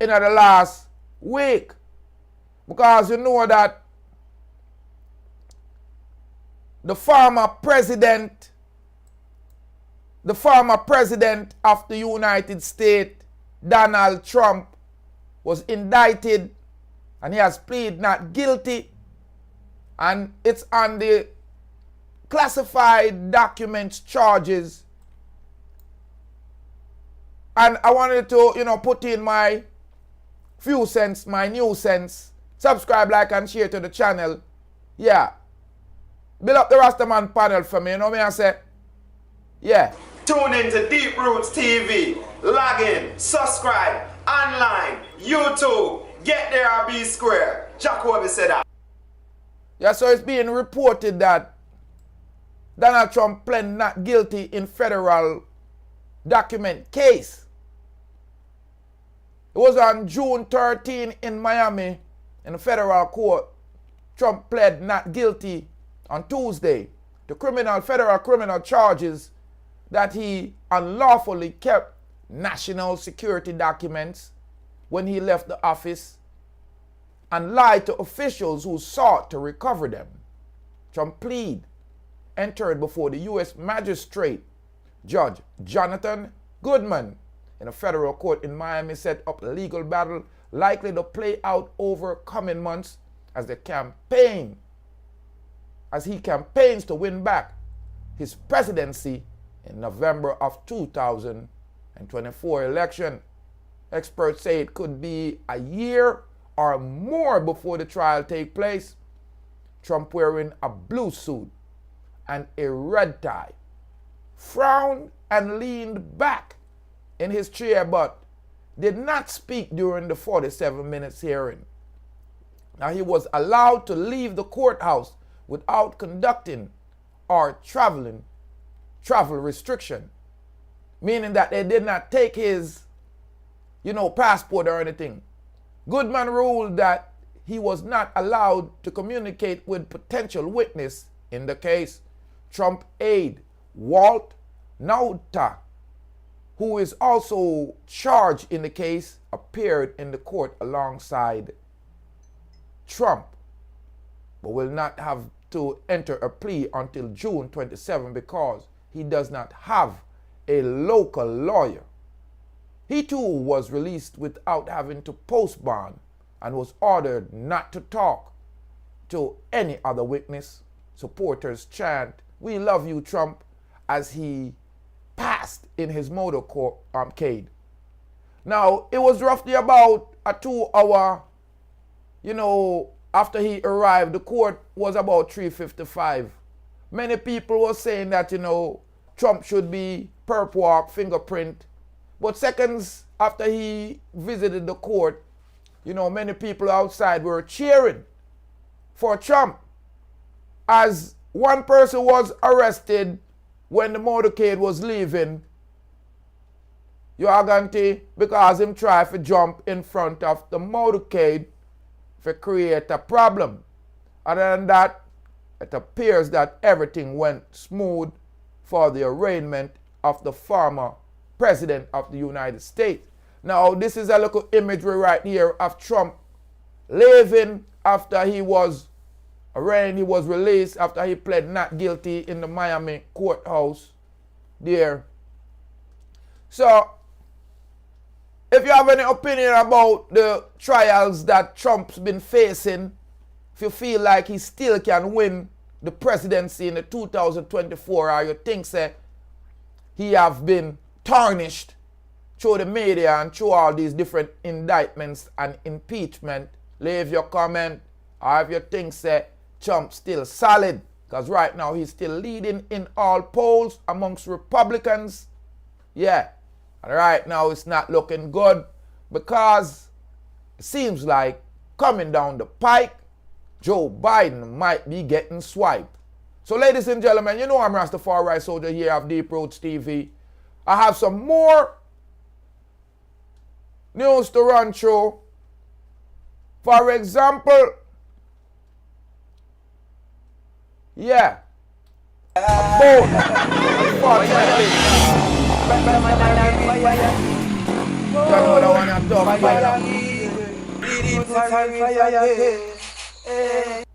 in the last week. Because you know that the former president of the United States, Donald Trump, was indicted and he has pleaded not guilty, and it's on the classified documents charges. And I wanted to, put in my few cents, my new cents. Subscribe, like, and share to the channel. Yeah. Build up the Rastaman panel for me, you know what I say? Yeah. Tune in to Deep Roots TV. Log in, subscribe, online, YouTube. Get there or be square. Jacoby said that. Yeah, so it's being reported that Donald Trump pled not guilty in federal document case. It was on June 13 in Miami in the federal court. Trump pled not guilty on Tuesday to federal criminal charges that he unlawfully kept national security documents when he left the office and lied to officials who sought to recover them. Trump plead entered before the U.S. Magistrate Judge Jonathan Goodman in a federal court in Miami set up a legal battle likely to play out over coming months as he campaigns to win back his presidency in November of 2024 election. Experts say it could be a year or more before the trial take place. Trump, wearing a blue suit and a red tie, frowned and leaned back in his chair but did not speak during the 47 minutes hearing. Now, he was allowed to leave the courthouse without conducting or travel restriction, meaning that they did not take his, passport or anything. Goodman ruled that he was not allowed to communicate with potential witness in the case. Trump aide Walt Nauta, who is also charged in the case, appeared in the court alongside Trump, but will not have to enter a plea until June 27 because he does not have a local lawyer. He too was released without having to post bond and was ordered not to talk to any other witness. Supporters chant, "We love you, Trump," as he passed in his motorcade. Now, it was roughly about a 2-hour, after he arrived. The court was about 3:55. Many people were saying that, Trump should be perp walk, fingerprint. But seconds after he visited the court, many people outside were cheering for Trump. As one person was arrested when the motorcade was leaving, because him tried to jump in front of the motorcade to create a problem. Other than that, it appears that everything went smooth for the arraignment of the former President of the United States. Now, this is a little imagery right here of Trump leaving after he was arraigned. He was released after he pled not guilty in the Miami courthouse there. So, if you have any opinion about the trials that Trump's been facing, if you feel like he still can win the presidency in the 2024, or you think he have been tarnished through the media and through all these different indictments and impeachment, leave your comment. Or if you think Trump still solid, because right now he's still leading in all polls amongst Republicans. Yeah, and right now it's not looking good because it seems like coming down the pike, Joe Biden might be getting swiped. So ladies and gentlemen, I'm Rastafari Soldier here of Deep Roots TV. I have some more news to run through. For example, yeah, a boat, unfortunately, You know that one I talk about. Pleading for fire again.